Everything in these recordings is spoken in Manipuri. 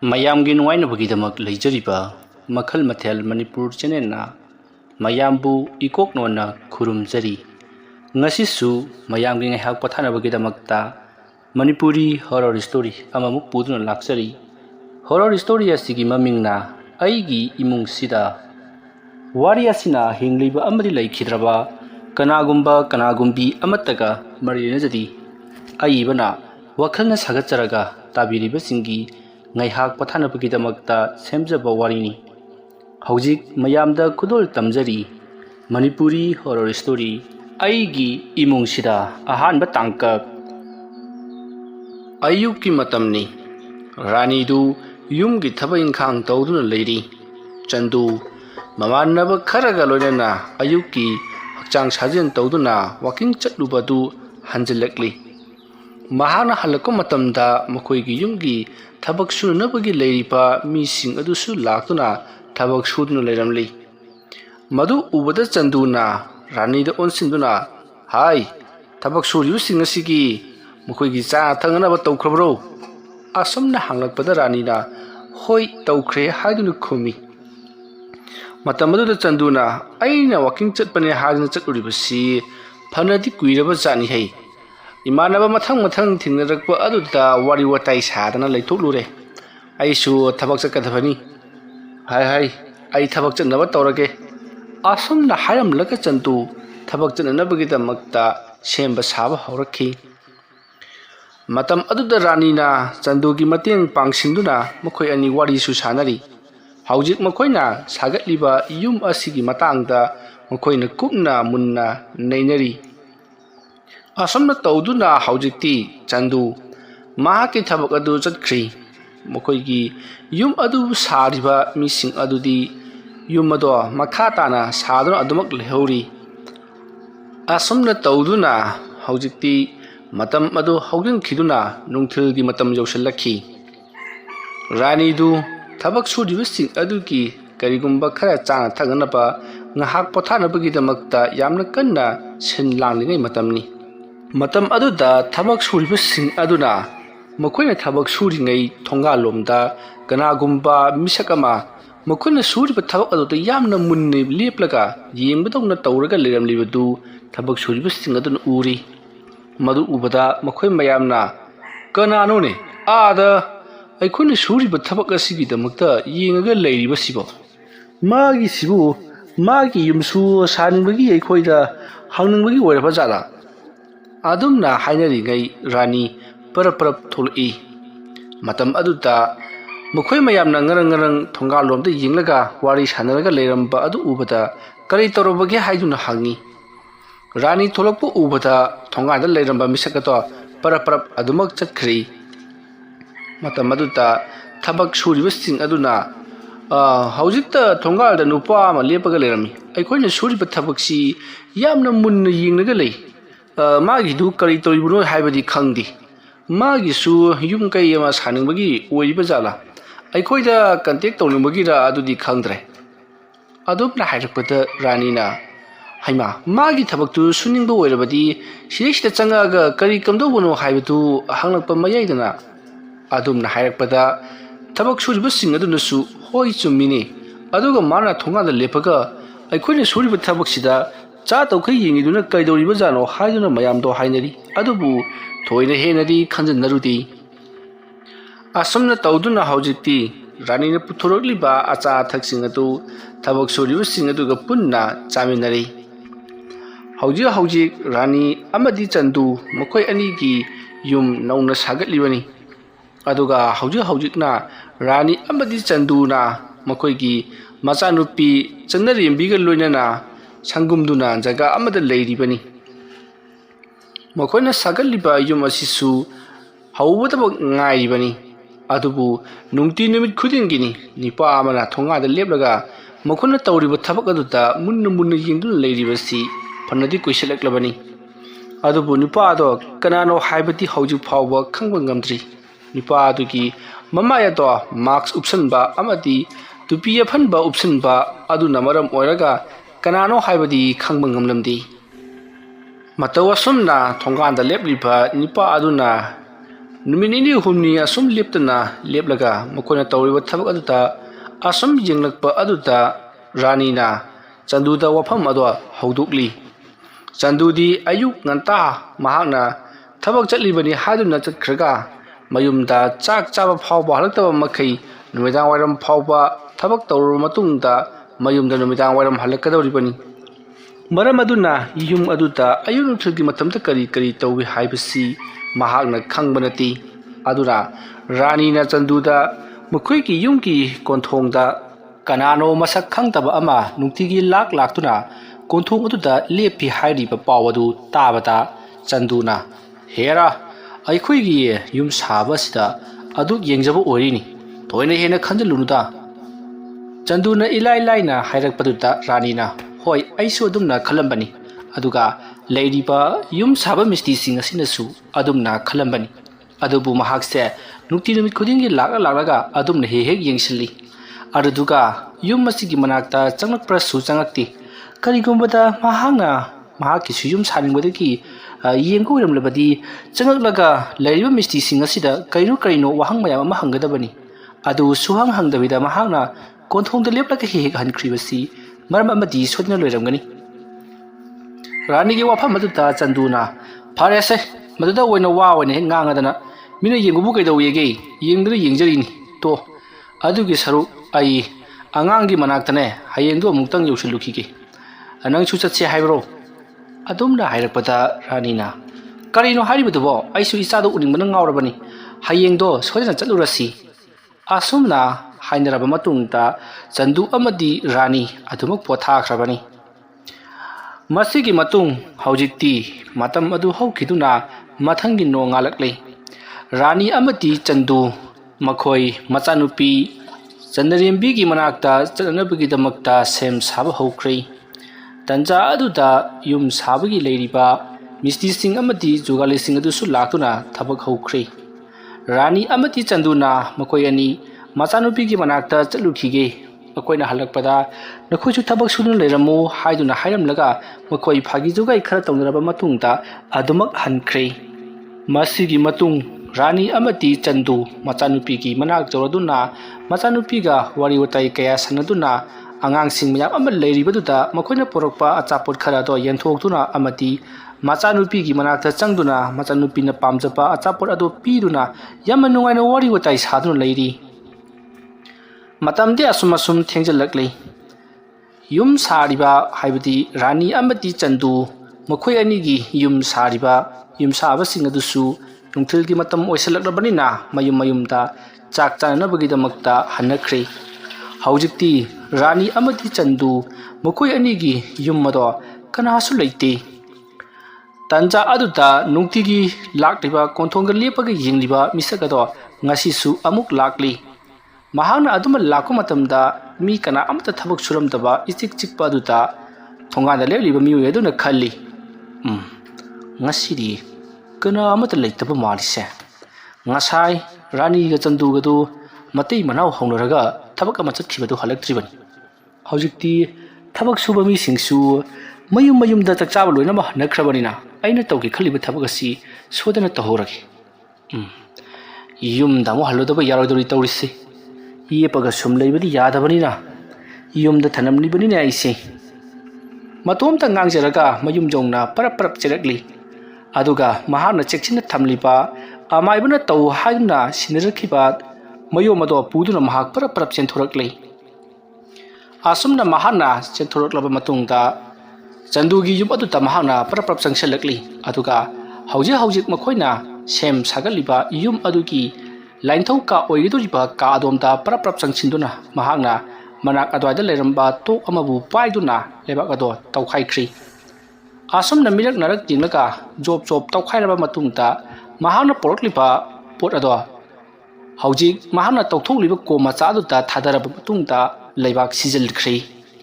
ꯃꯌꯥꯝꯒꯤ ꯅꯨꯡꯉꯥꯏꯅꯕꯒꯤꯗꯃꯛ ꯂꯩꯖꯔꯤꯕ ꯃꯈꯜ ꯃꯊꯦꯜ ꯃꯅꯤꯄꯨꯔ ꯆꯦꯅꯦꯜꯅ ꯃꯌꯥꯝꯕꯨ ꯏꯀꯣꯛꯅꯣꯟꯅ ꯈꯨꯔꯨꯝꯖꯔꯤ꯫ ꯉꯁꯤꯁꯨ ꯃꯌꯥꯝꯒꯤ ꯉꯥꯏꯍꯥꯛ ꯄꯣꯊꯥꯅꯕꯒꯤꯗꯃꯛꯇ ꯃꯅꯤꯄꯨꯔꯤ ꯍꯣꯔꯔ ꯁ꯭ꯇꯣꯔꯤ ꯑꯃꯃꯨꯛ ꯄꯨꯗꯨꯅ ꯂꯥꯛꯆꯔꯤ꯫ ꯍꯣꯔꯔ ꯁ꯭ꯇꯣꯔꯤ ꯑꯁꯤꯒꯤ ꯃꯃꯤꯡꯅ ꯑꯩꯒꯤ ꯏꯃꯨꯡꯁꯤꯗ꯫ ꯋꯥꯔꯤ ꯑꯁꯤꯅ ꯍꯤꯡꯂꯤꯕ ꯑꯃꯗꯤ ꯂꯩꯈꯤꯗ꯭ꯔꯕ ꯀꯅꯥꯒꯨꯝꯕ ꯀꯅꯥꯒꯨꯝꯕꯤ ꯑꯃꯠꯇꯒ ꯃꯔꯤ ꯂꯩꯅꯖꯗꯦ꯫ ꯑꯏꯕꯅ ꯋꯥꯈꯜꯅ ꯁꯥꯒꯠꯆꯔꯒ ꯇꯥꯕꯤꯔꯤꯕꯁꯤꯡꯒꯤ ꯉꯥꯏꯍꯥꯛ ꯄꯣꯊꯥꯅꯕꯒꯤꯗꯃꯛꯇ ꯁꯦꯝꯖꯕ ꯋꯥꯔꯤꯅꯤ꯫ ꯍꯧꯖꯤꯛ ꯃꯌꯥꯝꯗ ꯈꯨꯗꯣꯜ ꯇꯝꯖꯔꯤ ꯃꯅꯤꯄꯨꯔꯤ ꯍꯣꯔꯔ ꯁ꯭ꯇꯣꯔꯤ ꯑꯩꯒꯤ ꯏꯃꯨꯡꯁꯤꯗ ꯑꯍꯥꯟꯕ ꯇꯥꯡꯀꯛ꯫ ꯑꯌꯨꯛꯀꯤ ꯃꯇꯝꯅꯤ꯫ ꯔꯥꯅꯤꯗꯨ ꯌꯨꯝꯒꯤ ꯊꯕꯛ ꯏꯟꯈꯥꯡ ꯇꯧꯗꯨꯅ ꯂꯩꯔꯤ꯫ ꯆꯟꯗꯨ ꯃꯃꯥꯟꯅꯕ ꯈꯔꯒ ꯂꯣꯏꯅꯅ ꯑꯌꯨꯛꯀꯤ ꯍꯛꯆꯥꯡ ꯁꯥꯖꯦꯜ ꯇꯧꯗꯨꯅ ꯋꯥꯀꯤꯡ ꯆꯠꯂꯨꯕꯗꯨ ꯍꯟꯖꯤꯜꯂꯛꯂꯤ꯫ ꯃꯍꯥꯛꯅ ꯍꯜꯂꯛꯄ ꯃꯇꯝꯗ ꯃꯈꯣꯏꯒꯤ ꯌꯨꯝꯒꯤ ꯊꯕꯛ ꯁꯨꯅꯅꯕꯒꯤ ꯂꯩꯔꯤꯕ ꯃꯤꯁꯤꯡ ꯑꯗꯨꯁꯨ ꯂꯥꯛꯇꯨꯅ ꯊꯕꯛ ꯁꯨꯗꯨꯅ ꯂꯩꯔꯝꯂꯤ꯫ ꯃꯗꯨ ꯎꯕꯗ ꯆꯟꯗꯨꯅ ꯔꯥꯅꯤꯗ ꯑꯣꯟꯁꯤꯟꯗꯨꯅ, "ꯍꯥꯏ, ꯊꯕꯛ ꯁꯨꯔꯤꯕꯁꯤꯡ ꯑꯁꯤꯒꯤ ꯃꯈꯣꯏꯒꯤ ꯆꯥꯅ ꯊꯛꯅꯅꯕ ꯇꯧꯈ꯭ꯔꯕ꯭ꯔꯣ?" ꯑꯁꯨꯝꯅ ꯍꯪꯂꯛꯄꯗ ꯔꯥꯅꯤꯅ "ꯍꯣꯏ, ꯇꯧꯈ꯭ꯔꯦ" ꯍꯥꯏꯗꯨꯅ ꯈꯨꯝꯃꯤ꯫ ꯃꯇꯝ ꯑꯗꯨꯗ ꯆꯟꯗꯨꯅ, "ꯑꯩꯅ ꯋꯥꯀꯤꯡ ꯆꯠꯄꯅꯦ ꯍꯥꯏꯗꯨꯅ ꯆꯠꯂꯨꯔꯤꯕꯁꯤ ꯐꯅꯗꯤ ꯀꯨꯏꯔꯕ ꯖꯥꯠꯅꯤꯍꯦ꯫ ꯏꯃꯥꯟꯅꯕ ꯃꯊꯪ ꯊꯦꯡꯅꯔꯛꯄ ꯑꯗꯨꯗ ꯋꯥꯔꯤ ꯋꯥꯇꯥꯏ ꯁꯥꯗꯅ ꯂꯩꯊꯣꯛꯂꯨꯔꯦ꯫ ꯑꯩꯁꯨ ꯊꯕꯛ ꯆꯠꯀꯗꯕꯅꯤ꯫ ꯍꯥꯏ, ꯑꯩ ꯊꯕꯛ ꯆꯠꯅꯕ ꯇꯧꯔꯒꯦ." ꯑꯁꯨꯝꯅ ꯍꯥꯏꯔꯝꯂꯒ ꯆꯟꯗꯨ ꯊꯕꯛ ꯆꯠꯅꯅꯕꯒꯤꯗꯃꯛꯇ ꯁꯦꯝꯕ ꯁꯥꯕ ꯍꯧꯔꯛꯈꯤ꯫ ꯃꯇꯝ ꯑꯗꯨꯗ ꯔꯥꯅꯤꯅ ꯆꯟꯗꯨꯒꯤ ꯃꯇꯦꯡ ꯄꯥꯡꯁꯤꯟꯗꯨꯅ ꯃꯈꯣꯏ ꯑꯅꯤ ꯋꯥꯔꯤꯁꯨ ꯁꯥꯅꯔꯤ꯫ ꯍꯧꯖꯤꯛ ꯃꯈꯣꯏꯅ ꯁꯥꯒꯠꯂꯤꯕ ꯌꯨꯝ ꯑꯁꯤꯒꯤ ꯃꯇꯥꯡꯗ ꯃꯈꯣꯏꯅ ꯀꯨꯞꯅ ꯃꯨꯟꯅ ꯅꯩꯅꯔꯤ꯫ ꯑꯁꯨꯝꯅ ꯇꯧꯗꯨꯅ ꯍꯧꯖꯤꯛꯇꯤ ꯆꯟꯗꯨ ꯃꯍꯥꯛꯀꯤ ꯊꯕꯛ ꯑꯗꯨ ꯆꯠꯈ꯭ꯔꯤ꯫ ꯃꯈꯣꯏꯒꯤ ꯌꯨꯝ ꯑꯗꯨ ꯁꯥꯔꯤꯕ ꯃꯤꯁꯤꯡ ꯑꯗꯨꯗꯤ ꯌꯨꯝ ꯑꯗꯣ ꯃꯈꯥ ꯇꯥꯅ ꯁꯥꯗꯨꯅ ꯑꯗꯨꯃꯛ ꯂꯩꯍꯧꯔꯤ꯫ ꯑꯁꯨꯝꯅ ꯇꯧꯗꯨꯅ ꯍꯧꯖꯤꯛꯇꯤ ꯃꯇꯝ ꯑꯗꯨ ꯍꯧꯖꯤꯟꯈꯤꯗꯨꯅ ꯅꯨꯡꯊꯤꯜꯒꯤ ꯃꯇꯝ ꯌꯧꯁꯤꯜꯂꯛꯈꯤ꯫ ꯔꯥꯅꯤꯗꯨ ꯊꯕꯛ ꯁꯨꯔꯤꯕꯁꯤꯡ ꯑꯗꯨꯒꯤ ꯀꯔꯤꯒꯨꯝꯕ ꯈꯔ ꯆꯥꯅ ꯊꯛꯅꯅꯕ ꯉꯥꯏꯍꯥꯛ ꯄꯣꯊꯥꯅꯕꯒꯤꯗꯃꯛꯇ ꯌꯥꯝꯅ ꯀꯟꯅ ꯁꯤꯟ ꯂꯥꯡꯂꯤꯉꯩ ꯃꯇꯝꯅꯤ꯫ ꯃꯇꯝ ꯑꯗꯨꯗ ꯊꯕꯛ ꯁꯨꯔꯤꯕꯁꯤꯡ ꯑꯗꯨꯅ ꯃꯈꯣꯏꯅ ꯊꯕꯛ ꯁꯨꯔꯤꯉꯩ ꯊꯣꯡꯒꯥꯜꯂꯣꯝꯗ ꯀꯅꯥꯒꯨꯝꯕ ꯃꯤꯁꯛ ꯑꯃ ꯃꯈꯣꯏꯅ ꯁꯨꯔꯤꯕ ꯊꯕꯛ ꯑꯗꯨꯗ ꯌꯥꯝꯅ ꯃꯨꯟꯅ ꯂꯦꯞꯂꯒ ꯌꯦꯡꯕꯗꯧꯅ ꯇꯧꯔꯒ ꯂꯩꯔꯝꯂꯤꯕꯗꯨ ꯊꯕꯛ ꯁꯨꯔꯤꯕꯁꯤꯡ ꯑꯗꯨꯅ ꯎꯔꯤ꯫ ꯃꯗꯨ ꯎꯕꯗ ꯃꯈꯣꯏ ꯃꯌꯥꯝꯅ, "ꯀꯅꯥꯅꯣꯅꯦ ꯑꯥꯗ ꯑꯩꯈꯣꯏꯅ ꯁꯨꯔꯤꯕ ꯊꯕꯛ ꯑꯁꯤꯒꯤꯗꯃꯛꯇ ꯌꯦꯡꯉꯒ ꯂꯩꯔꯤꯕꯁꯤꯕꯣ? ꯃꯥꯒꯤꯁꯤꯕꯨ ꯃꯥꯒꯤ ꯌꯨꯝꯁꯨ ꯁꯥꯅꯤꯡꯕꯒꯤ ꯑꯩꯈꯣꯏꯗ ꯍꯪꯅꯤꯡꯕꯒꯤ ꯑꯣꯏꯔꯕ ꯖꯥꯠꯂꯥ?" ꯑꯗꯨꯝꯅ ꯍꯥꯏꯅꯔꯤꯉꯩ ꯔꯥꯅꯤ ꯄꯔꯞ ꯊꯣꯛꯂꯛꯏ꯫ ꯃꯇꯝ ꯑꯗꯨꯗ ꯃꯈꯣꯏ ꯃꯌꯥꯝꯅ ꯉꯔꯪ ꯊꯣꯡꯒꯥꯜꯂꯣꯝꯗ ꯌꯦꯡꯂꯒ ꯋꯥꯔꯤ ꯁꯥꯅꯔꯒ ꯂꯩꯔꯝꯕ ꯑꯗꯨ ꯎꯕꯗ ꯀꯔꯤ ꯇꯧꯔꯕꯒꯦ ꯍꯥꯏꯗꯨꯅ ꯍꯪꯉꯤ꯫ ꯔꯥꯅꯤ ꯊꯣꯛꯂꯛꯄ ꯎꯕꯗ ꯊꯣꯡꯒꯥꯟꯗ ꯂꯩꯔꯝꯕ ꯃꯤꯁꯛ ꯑꯗꯣ ꯄꯔꯞ ꯑꯗꯨꯃꯛ ꯆꯠꯈ꯭ꯔꯤ꯫ ꯃꯇꯝ ꯑꯗꯨꯗ ꯊꯕꯛ ꯁꯨꯔꯤꯕꯁꯤꯡ ꯑꯗꯨꯅ, "ꯍꯧꯖꯤꯛꯇ ꯊꯣꯡꯒꯥꯜꯗ ꯅꯨꯄꯥ ꯑꯃ ꯂꯦꯞꯄꯒ ꯂꯩꯔꯝꯃꯤ꯫ ꯑꯩꯈꯣꯏꯅ ꯁꯨꯔꯤꯕ ꯊꯕꯛꯁꯤ ꯌꯥꯝꯅ ꯃꯨꯟꯅ ꯌꯦꯡꯂꯒ lei. Magidu kari toribuno haibadi khangdi. Magisu yum kai ama saningbagi oiba jala. Aikoida contact tawningbagi adudi khangdre. Adupna hairapata ranina. Haima magi thabaktu suningba oirabadi sirishta changaga kari kamdawano haibatu hanglakpa mayaidana. Adumna hairapada tabak suriba singadunasu hoi chummini. Aduga mana thongada lepaga aikoina suriba tabaksida cha tawkai yingiduna kaidoriba jano haiduna mayamdo hainari. Adubu thoina henadi khanjanarudi. Asumna tawduna haujiti ranina puthorokliba acha thaksingatu tabak suriba singaduga punna chaminari. Hauji rani amadi chandu makoi anigi yum nauna sagatlibani. Aduga haujikna rani amadi chandu na makoigi machanupi chanari ambiga loinana sangumduna jaga amada leiribani. Makoina sagatliba yum asisu haubatabak ngairibani. Adubu nungti numit khudingini nipa amana thongada leplaga makoina tawriba thabak aduda munna yingduna leiribasi Panadi kuiselaklabani. Adubu nipa ado kanano haibati haujuk phawba khangba ngamdri. Nipa adugi mamaya do marks upsanba amadi tupiya phanba upsanba adu namaram oiraga kanano haibadi khangba ngamlamdi. Matawasumna thonganda lepliba nipa aduna नुमित निनी हुमनी assume लेप्तना लेप्लगा मखोइना तौरिबा थबक अदुदा assume येंगलकपा अदुदा रानीना चंदूदा वफम अदो हौदोकली चंदूदी अयुक nganta mahakna थबक चटलिबनी हादुना चटखरगा mayumda chak chaba phawba halaktaba makhai numidang wairam phawba थबक तौरब मतुंगदा mayumda numidang wairam halakadoribani maram aduna yum aduda ayun thulgi matamta kari kari tawbi haibasi mahakna khangbanati adura rani na chanduda mukhoi ki yum ki konthongda kanano masak khangtaba ama nungtigi lak lak tuna konthong aduda lepi hairi ba pawadu tabata chanduna hera aikhoi gi yum saba sida aduk yengjaba orini toina hena khanjalunuda chanduna ilai laina hairakpaduda ranina hoi aisu adumna khalambani aduga leiriba yum saba misti sing asinasu adumna khalambani adubu mahakse nukti numit khudingi laka adumna he hek yengsilli aduga yum masigi manakta changnak prasu changakti karigumbada mahangna mahaki suyum saningbadagi yengko wiramlabadi changaklaga leiriba misti sing asida kairo kaino wahang mayam ama hanggadabani adu suhang hangdabida mahangna konthongda leplaka he hek hankribasi maram amadi sodna loiramgani rani ge wafam aduda chanduna pharese maduda oina wa oina he ngangadana mina yengubu kaidaw yege yengdra yengjarini to adugi saru ai angangi manaktane hayengdo amuktang yausilukhige anang chu chatse haibro adumna hairakpada ranina karino haribadubo aisu isado uningmana ngawrabani hayengdo sodena chatlurasi asumna hainaraba matungta chandu amadi rani adumak pothakrabani masigi matung haujikti matam adu haukiduna mathangi no ngalaklei rani amadi chandu makhoi machanupi chandarembi gi manakta chanabagi damakta sem sab haukrei tanja aduda yum sabagi leiriba misti sing amadi jogali sing adu su laktuna thabak haukrei rani amadi chanduna makhoi ani machanupi gi manakta chalukhige makoina halakpada nakhoisu thabak sunu leiramu haiduna hairamlaga makoi phagi jogai khara tawneraba matungta adumak hankrei masigi matung rani amati chandu machanupi gi manak joraduna machanupi ga wari watai kaya sanaduna angang sing mayam amal leiribaduda makoina porokpa achapot khara do yenthokduna amati machanupi gi manakta changduna machanupi na pamjapa achapot ado piduna yamanungaina wari watai saduna leiri matamde asum thengjalakle yum sariba haibadi rani amati chandu makhoi ani gi yum sariba yum saba sing adusu nungthil gi matam oisalaknabanina mayumda chak chananabagi damakta hanakre haujikti rani amati chandu makhoi ani gi yum mado kanasu leite tanja aduta nungti gi lakliba konthongga lepaga yengliba misakado ngasisu amuk lakli mahana aduma lakko matamda mi kana amta thabak suramdaba ichik chikpa aduta thonganda leliba mi yeduna khalli ngasidi kana amata leitaba malise ngasai rani ga chandu ga du matei manau honaraga thabak ama chatkibadu halaktribani haujikti thabak suba mi singsu mayum da chakchaba loina ma nakrabanina aina tawki khaliba thabak asi sodana tahoragi yum damo halodaba yarodori tawrisi ये पग सुम लेबदी यादबनीना युमदा थनमनिबनीना आइसे मतोमता ngangjaraga mayum jongna parap cherakli aduga mahana chekchina thamliba amaibuna taw haina sinarakhiba mayomado puduna mahak parap chenthorakli asumna mahana chenthoraklaba matungda chandugi yum aduta mahana parap changsalakli aduga haujik makhoina sem sagaliba yum adugi lainthau ka oigiduriba ka adomta parap changchinduna mahangna manak adwaida leramba to amabu paiduna lebak ado tawkhaikhri asumna milak narak jinglaka job tawkhairaba matungta mahangna porokliba pot ado haujik mahangna tawthokliba ko macha aduta thadaraba matungta leibak sijalkhri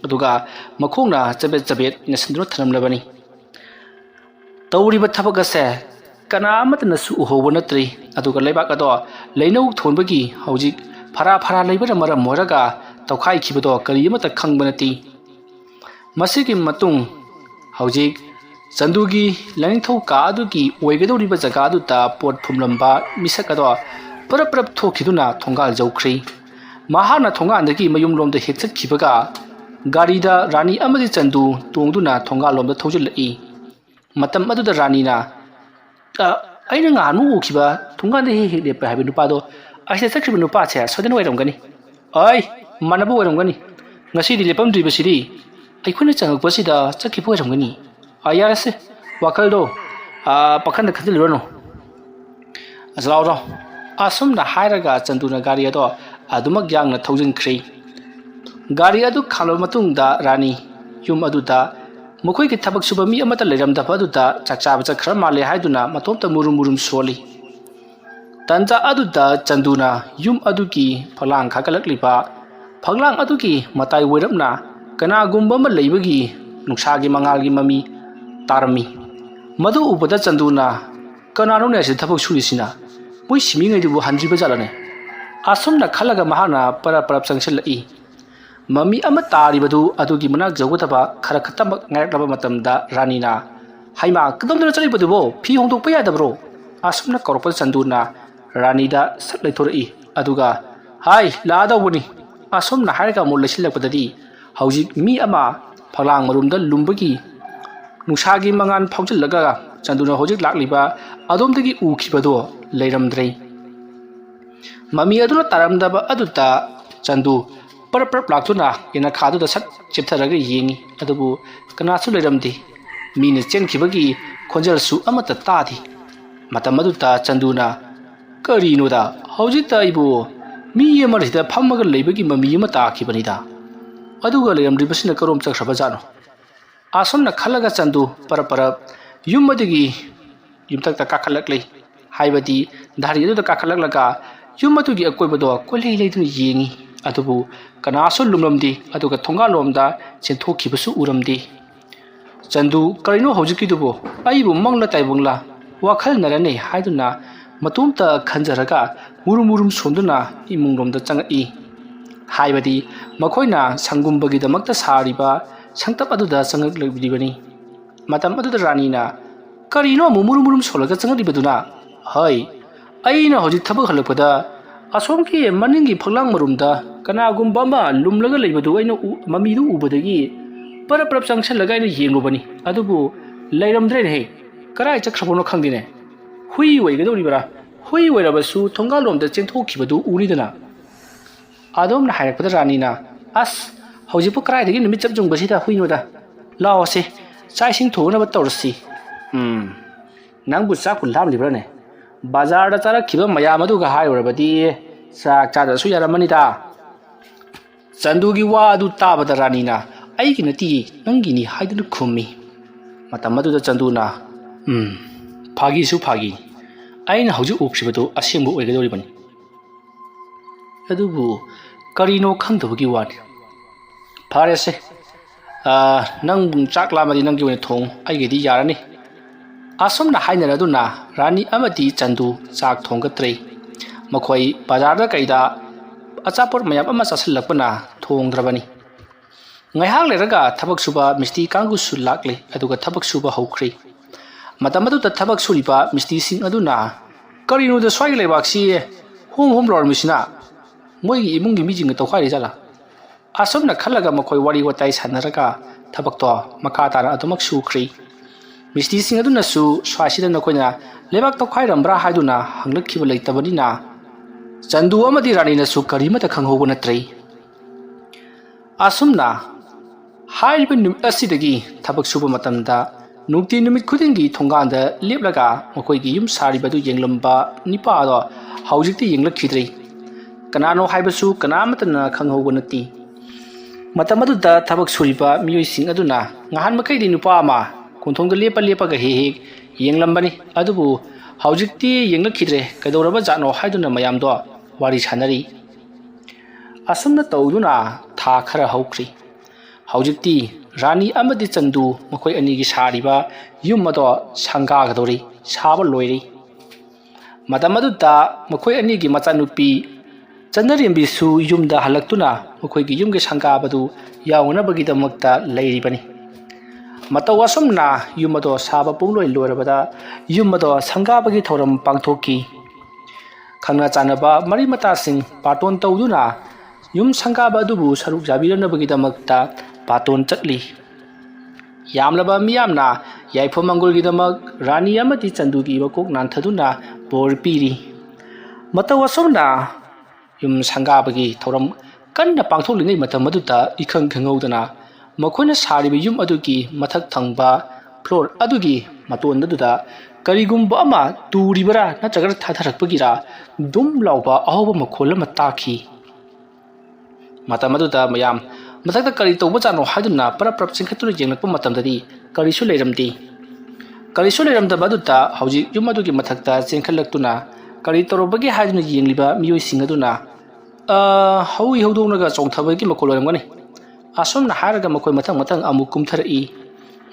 aduga makhongna chabet nasindro thanamlabani tawriba thabagase kana amatna su uhoba natri aduga leibak ado leinau thonbagi haujik phara leibara maram moraga tawkhai khibado kari amata khangbanati masigi matung haujik ꯆꯟꯗꯨꯒꯤ ꯂꯥꯏꯅꯤꯡꯊꯧ ꯀꯥ ꯑꯗꯨꯒꯤ ꯑꯣꯏꯒꯗꯧꯔꯤꯕ ꯖꯒꯥ ꯑꯗꯨꯗ ꯄꯣꯠ ꯐꯨꯝꯂꯝꯕ ꯃꯤꯁꯛ ꯑꯗꯣ ꯄꯔꯞ ꯄꯔꯞ ꯊꯣꯛꯈꯤꯗꯨꯅ ꯊꯣꯡꯒꯥꯜ ꯌꯧꯈ꯭ꯔꯦ ꯃꯍꯥꯛꯅ ꯊꯣꯡꯒꯥꯟꯗꯒꯤ ꯃꯌꯨꯝꯂꯣꯝꯗ ꯍꯦꯛ ꯆꯠꯈꯤꯕꯒ ꯒꯥꯔꯤꯗ ꯔꯥꯅꯤ ꯑꯃꯗꯤ ꯆꯟꯗꯨ ꯇꯣꯡꯗꯨꯅ ꯊꯣꯡꯒꯥꯜꯂꯣꯝꯗ ꯊꯧꯖꯤꯜꯂꯛꯏ ꯃꯇꯝ ꯑꯗꯨꯗ ꯔꯥꯅꯤꯅ ꯑꯩꯅ ꯉꯍꯥꯟꯃꯨꯛ ꯎꯈꯤꯕ ꯊꯣꯡꯒꯥꯟꯗ ꯍꯦꯛ ꯍꯦꯛ ꯂꯦꯞꯄ ꯍꯥꯏꯕ ꯅꯨꯄꯥꯗꯣ ꯑꯁꯤꯗ ꯆꯠꯈꯤꯕ ꯅꯨꯄꯥꯁꯦ ꯁꯣꯏꯗꯅ ꯑꯣꯏꯔꯝꯒꯅꯤ ꯑꯩ ꯃꯥꯟꯅꯕ ꯑꯣꯏꯔꯝꯒꯅꯤ ꯉꯁꯤꯗꯤ ꯂꯦꯞꯄꯝꯗ꯭ꯔꯤꯕꯁꯤꯗꯤ ꯑꯩꯈꯣꯏꯅ ꯆꯪꯉꯛꯄꯁꯤꯗ ꯆꯠꯈꯤꯕ ꯑꯣꯏꯔꯝꯒꯅꯤ ꯌꯥꯔꯁꯦ ꯋꯥꯈꯜꯗꯣ ꯄꯥꯈꯟꯗ ꯈꯟꯖꯤꯜꯂꯨꯔꯅꯨ ꯂꯥꯎ ꯂꯥꯎ ꯑꯁꯨꯝꯅ ꯍꯥꯏꯔꯒ ꯆꯟꯗꯨꯅ ꯒꯥꯔꯤ ꯑꯗꯣ ꯑꯗꯨꯃꯛ ꯌꯥꯡꯅ ꯊꯧꯖꯤꯟꯈ꯭ꯔꯦ ꯒꯥꯔꯤ ꯑꯗꯨ ꯈꯥꯝꯂꯕ ꯃꯇꯨꯡꯗ ꯔꯥꯅꯤ ꯌꯨꯝ ꯑꯗꯨꯗ ꯃꯈꯣꯏꯒꯤ ꯊꯕꯛ ꯁꯨꯕ ꯃꯤ ꯑꯃꯠꯇ ꯂꯩꯔꯝꯗꯕ ꯑꯗꯨꯗ ꯆꯥꯛ ꯆꯥꯕ ꯆꯠꯈ꯭ꯔ ꯃꯥꯜꯂꯦ ꯍꯥꯏꯗꯨꯅ ꯃꯇꯣꯝꯇ ꯃꯨꯔꯨꯝ ꯃꯨꯔꯨꯝ ꯁꯣꯜꯂꯤ ꯇꯟꯖꯥ ꯑꯗꯨꯗ ꯆꯟꯗꯨꯅ ꯌꯨꯝ ꯑꯗꯨꯒꯤ ꯐꯛꯂꯥꯡ ꯈꯥꯒꯠꯂꯛꯂꯤꯕ ꯐꯛꯂꯥꯡ ꯑꯗꯨꯒꯤ ꯃꯇꯥꯏ ꯑꯣꯏꯔꯞꯅ ꯀꯅꯥꯒꯨꯝꯕ ꯑꯃ ꯂꯩꯕꯒꯤ ꯅꯨꯡꯁꯥꯒꯤ ꯃꯉꯥꯜꯒꯤ ꯃꯃꯤ ꯇꯥꯔꯝꯃꯤ ꯃꯗꯨ ꯎꯕꯗ ꯆꯟꯗꯨꯅ ꯀꯅꯥꯅꯣꯅꯦ ꯑꯁꯤꯗ ꯊꯕꯛ ꯁꯨꯔꯤꯁꯤꯅ ꯃꯣꯏ ꯁꯤꯃꯤꯉꯩꯗꯨꯕꯨ ꯍꯟꯗ꯭ꯔꯤꯕ ꯖꯥꯠꯂꯅꯦ ꯑꯁꯨꯝꯅ ꯈꯜꯂꯒ ꯃꯍꯥꯛꯅ ꯄꯔꯞ ꯄꯔꯞ ꯆꯪꯁꯤꯜꯂꯛꯏ ꯃꯃꯤ ꯑꯃ ꯇꯥꯔꯤꯕꯗꯨ ꯑꯗꯨꯒꯤ ꯃꯅꯥꯛ ꯌꯧꯒꯗꯕ ꯈꯔ ꯈꯛꯇꯃꯛ ꯉꯥꯏꯔꯛꯂꯕ ꯃꯇꯝꯗ ꯔꯥꯅꯤꯅ ꯍꯩꯃꯥ ꯀꯗꯣꯝꯗꯅ ꯆꯠꯂꯤꯕꯗꯨꯕꯣ ꯐꯤ ꯍꯣꯡꯗꯣꯛꯄ ꯌꯥꯗꯕ꯭ꯔꯣ ꯑꯁꯨꯝꯅ ꯀꯧꯔꯛꯄ ꯆꯟꯗꯨꯅ ꯔꯥꯅꯤꯗ ꯁꯠ ꯂꯩꯊꯣꯔꯛꯏ ꯑꯗꯨꯒ ꯍꯥꯏ ꯂꯥꯛꯑꯗꯧꯕꯅꯤ ꯑꯁꯨꯝꯅ ꯍꯥꯏꯔꯒ ꯑꯃꯨꯛ ꯂꯩꯁꯤꯜꯂꯛꯄꯗꯗꯤ ꯍꯧꯖꯤꯛ ꯃꯤ ꯑꯃ ꯐꯛꯂꯥꯡ ꯃꯔꯨꯝꯗ ꯂꯨꯝꯕꯒꯤ ꯅꯨꯡꯁꯥꯒꯤ ꯃꯉꯥꯜ ꯐꯥꯎꯖꯤꯜꯂꯒ ꯆꯟꯗꯨꯅ ꯍꯧꯖꯤꯛ ꯂꯥꯛꯂꯤꯕ ꯑꯗꯣꯝꯗꯒꯤ ꯎꯈꯤꯕꯗꯣ ꯂꯩꯔꯝꯗ꯭ꯔꯦ ꯃꯃꯤ ꯑꯗꯨꯅ ꯇꯥꯔꯝꯗꯕ ꯑꯗꯨꯗ ꯆꯟꯗꯨ ꯄꯔꯞ ꯄꯔꯞ ꯂꯥꯛꯇꯨꯅ ꯌꯦꯅꯈꯥꯗꯨꯗ ꯁꯠ ꯆꯦꯞꯊꯔꯒ ꯌꯦꯡꯉꯤ ꯑꯗꯨꯕꯨ ꯀꯅꯥꯁꯨ ꯂꯩꯔꯝꯗꯦ ꯃꯤꯅ ꯆꯦꯟꯈꯤꯕꯒꯤ ꯈꯣꯟꯖꯦꯜꯁꯨ ꯑꯃꯠꯇ ꯇꯥꯗꯦ ꯃꯇꯝ ꯑꯗꯨꯗ ꯆꯟꯗꯨꯅ ꯀꯔꯤꯅꯣꯗ ꯍꯧꯖꯤꯛꯇ ꯑꯩꯕꯨ ꯃꯤ ꯑꯃꯁꯤꯗ ꯐꯝꯃꯒ ꯂꯩꯕꯒꯤ ꯃꯃꯤ ꯑꯃ ꯇꯥꯈꯤꯕꯅꯤꯗ ꯑꯗꯨꯒ ꯂꯩꯔꯝꯗ꯭ꯔꯤꯕꯁꯤꯅ ꯀꯔꯣꯝ ꯆꯠꯈ꯭ꯔꯕꯖꯥꯠꯅꯣ ꯑꯁꯨꯝꯅ ꯈꯜꯂꯒ ꯆꯟꯗꯨ ꯄꯔꯞ ꯄꯔꯞ ꯌꯨꯝ ꯑꯗꯨꯒꯤ ꯌꯨꯝꯊꯛꯇ ꯀꯥꯈꯠꯂꯛꯂꯤ ꯍꯥꯏꯕꯗꯤ ꯙꯥꯔꯤ ꯑꯗꯨꯗ ꯀꯥꯈꯠꯂꯛꯂꯒ ꯌꯨꯝ ꯑꯗꯨꯒꯤ ꯑꯀꯣꯏꯕꯗꯣ ꯀꯣꯏꯂꯩ ꯂꯩꯗꯨꯅ ꯌꯦꯡꯉꯤ ꯑꯗꯨꯕꯨ ꯀꯅꯥꯁꯨ ꯂꯨꯝꯂꯝꯗꯦ ꯑꯗꯨꯒ ꯊꯣꯡꯒꯥꯜꯂꯣꯝꯗ ꯆꯦꯟꯊꯣꯛꯈꯤꯕꯁꯨ ꯎꯔꯝꯗꯦ ꯆꯟꯗꯨ ꯀꯔꯤꯅꯣ ꯍꯧꯖꯤꯛꯀꯤꯗꯨꯕꯨ ꯑꯩꯕꯨ ꯃꯪꯂ ꯇꯥꯏꯕꯪꯂ ꯋꯥꯈꯜꯅꯔꯅꯦ ꯍꯥꯏꯗꯨꯅ ꯃꯇꯣꯝꯇ ꯈꯟꯖꯔꯒ ꯃꯨꯔꯨꯝ ꯃꯨꯔꯨꯝ ꯁꯣꯟꯗꯨꯅ ꯏꯃꯨꯡꯂꯣꯝꯗ ꯆꯪꯉꯛꯏ ꯍꯥꯏꯕꯗꯤ ꯃꯈꯣꯏꯅ ꯁꯪꯒꯨꯝꯕꯒꯤꯗꯃꯛꯇ ꯁꯥꯔꯤꯕ ꯁꯪꯇꯞ ꯑꯗꯨꯗ ꯆꯪꯉꯛꯂꯤꯕꯅꯤ ꯃꯇꯝ ꯑꯗꯨꯗ ꯔꯥꯅꯤꯅ ꯀꯔꯤꯅꯣ ꯑꯃꯨꯛ ꯃꯨꯔꯨꯝ ꯃꯨꯔꯨꯝ ꯁꯣꯜꯂꯒ ꯆꯪꯉꯛꯂꯤꯕꯗꯨꯅ ꯍꯣꯏ ꯑꯩꯅ ꯍꯧꯖꯤꯛ ꯊꯕꯛ ꯍꯜꯂꯛꯄꯗ ꯑꯁꯣꯝꯒꯤ ꯃꯅꯤꯡꯒꯤ ꯐꯛꯂꯥꯡ ꯃꯔꯨꯝꯗ ꯀꯅꯥꯒꯨꯝꯕ ꯑꯃ ꯂꯨꯝꯂꯒ ꯂꯩꯕꯗꯨ ꯑꯩꯅ ꯃꯃꯤꯗꯨ ꯎꯕꯗꯒꯤ ꯄꯔꯞ ꯄꯔꯞ ꯆꯪꯁꯤꯜꯂꯒ ꯑꯩꯅ ꯌꯦꯡꯂꯨꯕꯅꯤ ꯑꯗꯨꯕꯨ ꯂꯩꯔꯝꯗ꯭ꯔꯦꯅꯦꯍꯦ ꯀꯔꯥꯏ ꯆꯠꯈ꯭ꯔꯕꯅꯣ ꯈꯪꯗꯦꯅꯦ ꯍꯨꯏ ꯑꯣꯏꯒꯗꯧꯔꯤꯕꯔꯥ ꯍꯨꯏ ꯑꯣꯏꯔꯕꯁꯨ ꯊꯣꯡꯒꯥꯜꯂꯣꯝꯗ ꯆꯦꯟꯊꯣꯛꯈꯤꯕꯗꯨ ꯎꯔꯤꯗꯅ ꯑꯗꯣꯝꯅ ꯍꯥꯏꯔꯛꯄꯗ ꯔꯥꯅꯤꯅ ꯑꯁ ꯍꯧꯖꯤꯛꯄꯨ ꯀꯔꯥꯏꯗꯒꯤ ꯅꯨꯃꯤꯠ ꯆꯞ ꯌꯨꯡꯕꯁꯤꯗ ꯍꯨꯏꯅꯣꯗ ꯂꯥꯛꯑꯣꯁꯦ ꯆꯥꯛ ꯏꯁꯤꯡ ꯊꯣꯡꯅꯕ ꯇꯧꯔꯁꯤ ꯅꯪꯕꯨ ꯆꯥꯛꯄꯨ ꯂꯥꯝꯂꯤꯕ꯭ꯔꯥꯅꯦ ꯕꯖꯥꯔꯗ ꯆꯥꯔꯛꯈꯤꯕ ꯃꯌꯥꯝ ꯑꯗꯨꯒ ꯍꯥꯏꯔꯨꯔꯕꯗꯤ ꯆꯥꯛ ꯆꯥꯗ꯭ꯔꯁꯨ ꯌꯥꯔꯝꯃꯅꯤꯗ ꯆꯟꯗꯨꯒꯤ ꯋꯥ ꯑꯗꯨ ꯇꯥꯕꯗ ꯔꯥꯅꯤꯅ ꯑꯩꯒꯤ ꯅꯠꯇꯤꯌꯦ ꯅꯪꯒꯤꯅꯤ ꯍꯥꯏꯗꯨꯅ ꯈꯨꯝꯃꯤ ꯃꯇꯝ ꯑꯗꯨꯗ ꯆꯟꯗꯨꯅ ꯐꯥꯒꯤꯁꯨ ꯐꯥꯒꯤꯅꯤ ꯑꯩꯅ ꯍꯧꯖꯤꯛ ꯎꯈꯤꯕꯗꯨ ꯑꯁꯦꯡꯕ ꯑꯣꯏꯒꯗꯧꯔꯤꯕꯅꯤ ꯑꯗꯨꯕꯨ ꯀꯔꯤꯅꯣ ꯈꯪꯗꯕꯒꯤ ꯋꯥꯅꯤ ꯐꯔꯦꯁꯦ ꯅꯪ ꯆꯥꯛ ꯂꯥꯝꯃꯗꯤ ꯅꯪꯒꯤ ꯑꯣꯏꯅ ꯊꯣꯡ ꯑꯩꯒꯤꯗꯤ ꯌꯥꯔꯅꯤ ꯑꯁꯨꯝꯅ ꯍꯥꯏꯅꯔꯗꯨꯅ ꯔꯥꯅꯤ ꯑꯃꯗꯤ ꯆꯟꯗꯨ ꯆꯥꯛ ꯊꯣꯡꯒꯠꯇ꯭ꯔꯦ ꯃꯈꯣꯏ ꯕꯖꯥꯔꯗ ꯀꯩꯗ ꯑꯆꯥꯄꯣꯠ ꯃꯌꯥꯝ ꯑꯃ ꯆꯥꯁꯤꯜꯂꯛꯄꯅ ꯊꯣꯡꯗ꯭ꯔꯕꯅꯤ ꯉꯥꯏꯍꯥꯛ ꯂꯩꯔꯒ ꯊꯕꯛ ꯁꯨꯕ ꯃꯤꯁꯇ꯭ꯔꯤ ꯀꯥꯡꯕꯨꯁꯨ ꯂꯥꯛꯂꯦ ꯑꯗꯨꯒ ꯊꯕꯛ ꯁꯨꯕ ꯍꯧꯈ꯭ꯔꯦ ꯃꯇꯝ ꯑꯗꯨꯗ ꯊꯕꯛ ꯁꯨꯔꯤꯕ ꯃꯤꯁꯇ꯭ꯔꯤꯁꯤꯡ ꯑꯗꯨꯅ ꯀꯔꯤꯅꯣꯗ ꯁ꯭ꯋꯥꯏꯒꯤ ꯂꯩꯕꯥꯛꯁꯤ ꯍꯣꯝ ꯍꯣꯝ ꯂꯥꯎꯔꯝꯃꯤꯁꯤꯅ ꯃꯣꯏꯒꯤ ꯏꯃꯨꯡꯒꯤ ꯃꯤꯁꯤꯡꯒ ꯇꯧꯈꯥꯏꯔꯤ ꯖꯥꯠꯂꯥ ꯑꯁꯨꯝꯅ ꯈꯜꯂꯒ ꯃꯈꯣꯏ ꯋꯥꯔꯤ ꯋꯥꯇꯥꯏ ꯁꯥꯟꯅꯔꯒ ꯊꯕꯛꯇꯣ ꯃꯈꯥ ꯇꯥꯅ ꯑꯗꯨꯃꯛ ꯁꯨꯈ꯭ꯔꯦ ꯃꯤꯁꯇ꯭ꯔꯤꯁꯤꯡ ꯑꯗꯨꯅꯁꯨ ꯁ꯭ꯋꯥꯏꯁꯤꯗ ꯅꯈꯣꯏꯅ ꯂꯩꯕꯥꯛ ꯇꯧꯈꯥꯏꯔꯝꯕ꯭ꯔꯥ ꯍꯥꯏꯗꯨꯅ ꯍꯪꯂꯛꯈꯤꯕ ꯂꯩꯇꯕꯅꯤꯅ ꯆꯟꯗꯨ ꯑꯃꯗꯤ ꯔꯥꯅꯤꯅꯁꯨ ꯀꯔꯤꯃꯠꯇ ꯈꯪꯍꯧꯕ ꯅꯠꯇ꯭ꯔꯦ ꯑꯁꯨꯝꯅ ꯍꯥꯏꯔꯤꯕ ꯅꯨꯃꯤꯠ ꯑꯁꯤꯗꯒꯤ ꯊꯕꯛ ꯁꯨꯕ ꯃꯇꯝꯗ ꯅꯨꯡꯇꯤ ꯅꯨꯃꯤꯠ ꯈꯨꯗꯤꯡꯒꯤ ꯊꯣꯡꯒꯥꯟꯗ ꯂꯦꯞꯂꯒ ꯃꯈꯣꯏꯒꯤ ꯌꯨꯝ ꯁꯥꯔꯤꯕꯗꯨ ꯌꯦꯡꯂꯝꯕ ꯅꯤꯄꯥ ꯑꯗꯣ ꯍꯧꯖꯤꯛꯇꯤ ꯌꯦꯡꯂꯛꯈꯤꯗ꯭ꯔꯦ ꯀꯅꯥꯅꯣ ꯍꯥꯏꯕꯁꯨ ꯀꯅꯥꯃꯠꯇꯅ ꯈꯪꯍꯧꯕ ꯅꯠꯇꯦ ꯃꯇꯝ ꯑꯗꯨꯗ ꯊꯕꯛ ꯁꯨꯔꯤꯕ ꯃꯤꯑꯣꯏꯁꯤꯡ ꯑꯗꯨꯅ ꯉꯍꯥꯟ ꯃꯈꯩꯗꯤ ꯅꯨꯄꯥ ꯑꯃ ꯀꯣꯟꯊꯣꯡꯗ ꯂꯦꯞꯄꯒ ꯍꯦꯛ ꯍꯦꯛ ꯌꯦꯡꯂꯝꯕꯅꯤ ꯑꯗꯨꯕꯨ ꯍꯧꯖꯤꯛꯇꯤ ꯌꯦꯡꯂꯛꯈꯤꯗ꯭ꯔꯦ ꯀꯩꯗꯧꯔꯕ ꯖꯥꯠꯅꯣ ꯍꯥꯏꯗꯨꯅ ꯃꯌꯥꯝꯗꯣ ꯋꯥꯔꯤ ꯁꯥꯟꯅꯔꯤ ꯑꯁꯨꯝꯅ ꯇꯧꯗꯨꯅ ꯊꯥ ꯈꯔ ꯍꯧꯈ꯭ꯔꯤ ꯍꯧꯖꯤꯛꯇꯤ ꯔꯥꯅꯤ ꯑꯃꯗꯤ ꯆꯟꯗꯨ ꯃꯈꯣꯏ ꯑꯅꯤꯒꯤ ꯁꯥꯔꯤꯕ ꯌꯨꯝ ꯑꯗꯣ ꯁꯪꯒꯥꯒꯗꯧꯔꯤ ꯁꯥꯕ ꯂꯣꯏꯔꯤ ꯃꯇꯝ ꯑꯗꯨꯗ ꯃꯈꯣꯏ ꯑꯅꯤꯒꯤ ꯃꯆꯥꯅꯨꯄꯤ ꯆꯟꯅꯔꯦꯝꯕꯤꯁꯨ ꯌꯨꯝꯗ ꯍꯜꯂꯛꯇꯨꯅ ꯃꯈꯣꯏꯒꯤ ꯌꯨꯝꯒꯤ ꯁꯪꯒꯥꯕꯗꯨ ꯌꯥꯎꯅꯕꯒꯤꯗꯃꯛꯇ ꯂꯩꯔꯤꯕꯅꯤ ꯃꯇꯧ ꯑꯁꯨꯝꯅ ꯌꯨꯝ ꯑꯗꯣ ꯁꯥꯕ ꯄꯨꯡꯂꯣꯏ ꯂꯣꯏꯔꯕꯗ ꯌꯨꯝ ꯑꯗꯣ ꯁꯪꯒꯥꯕꯒꯤ ꯊꯧꯔꯝ ꯄꯥꯡꯊꯣꯛꯈꯤ꯫ ꯈꯪꯅ ꯆꯥꯟꯅꯕ ꯃꯔꯤ ꯃꯇꯥꯁꯤꯡ ꯕꯥꯔꯇꯣꯟ ꯇꯧꯗꯨꯅ ꯌꯨꯝ ꯁꯪꯒꯥꯕ ꯑꯗꯨꯕꯨ ꯁꯔꯨꯛ ꯌꯥꯕꯤꯅꯕꯒꯤꯗꯃꯛꯇ ꯕꯥꯔꯇꯣꯟ ꯆꯠꯂꯤ꯫ ꯌꯥꯝꯂꯕ ꯃꯤꯌꯥꯝꯅ ꯌꯥꯏꯐ ꯃꯪꯒꯣꯜꯒꯤꯗꯃꯛ ꯔꯥꯅꯤ ꯑꯃꯗꯤ ꯆꯟꯗꯨꯒꯤ ꯃꯀꯣꯛ ꯅꯥꯟꯊꯗꯨꯅ ꯕꯣꯔ ꯄꯤꯔꯤ꯫ ꯃꯇꯧ ꯑꯁꯨꯝꯅ ꯌꯨꯝ ꯁꯪꯒꯥꯕꯒꯤ ꯊꯧꯔꯝ ꯀꯟꯅ ꯄꯥꯡꯊꯣꯛꯂꯤꯉꯩ ꯃꯇꯝ ꯑꯗꯨꯗ ꯏꯈꯪ ꯈꯪꯍꯧꯗꯅ ꯃꯈꯣꯏꯅ ꯁꯥꯔꯤꯕ ꯌꯨꯝ ꯑꯗꯨꯒꯤ ꯃꯊꯛ ꯊꯪꯕ ꯐ꯭ꯂꯣꯔ ꯑꯗꯨꯒꯤ ꯃꯇꯣꯟꯗꯨꯗ ꯀꯔꯤꯒꯨꯝꯕ ꯑꯃ ꯇꯨꯔꯤꯕꯔꯥ ꯅꯠꯇ꯭ꯔꯒ ꯊꯥꯊꯔꯛꯄꯒꯤꯔꯥ ꯗꯨꯝ ꯂꯥꯎꯕ ꯑꯍꯧꯕ ꯃꯈꯣꯜ ꯑꯃ ꯇꯥꯈꯤ꯫ ꯃꯇꯝ ꯑꯗꯨꯗ ꯃꯌꯥꯝ ꯃꯊꯛꯇ ꯀꯔꯤ ꯇꯧꯕꯖꯥꯠꯅꯣ ꯍꯥꯏꯗꯨꯅ ꯄꯔꯞ ꯄꯔꯞ ꯆꯤꯡꯈꯠꯇꯨꯅ ꯌꯦꯡꯂꯛꯄ ꯃꯇꯝꯗꯗꯤ ꯀꯔꯤꯁꯨ ꯂꯩꯔꯝꯗꯦ꯫ ꯀꯔꯤꯁꯨ ꯂꯩꯔꯝꯗꯕ ꯑꯗꯨꯗ ꯍꯧꯖꯤꯛ ꯌꯨꯝ ꯑꯗꯨꯒꯤ ꯃꯊꯛꯇ ꯆꯦꯟꯈꯠꯂꯛꯇꯨꯅ ꯀꯔꯤ ꯇꯧꯔꯕꯒꯦ ꯍꯥꯏꯗꯨꯅ ꯌꯦꯡꯂꯤꯕ ꯃꯤꯑꯣꯏꯁꯤꯡ ꯑꯗꯨꯅ ꯍꯧꯏ ꯍꯧꯗꯣꯡꯅꯒ ꯆꯣꯡꯊꯕꯒꯤ ꯃꯈꯣꯜ ꯑꯣꯏꯔꯝꯒꯅꯤ꯫ ꯑꯁꯨꯝꯅ ꯍꯥꯏꯔꯒ ꯃꯈꯣꯏ ꯃꯊꯪ ꯃꯊꯪ ꯑꯃꯨꯛ ꯀꯨꯝꯊꯔꯛꯏ꯫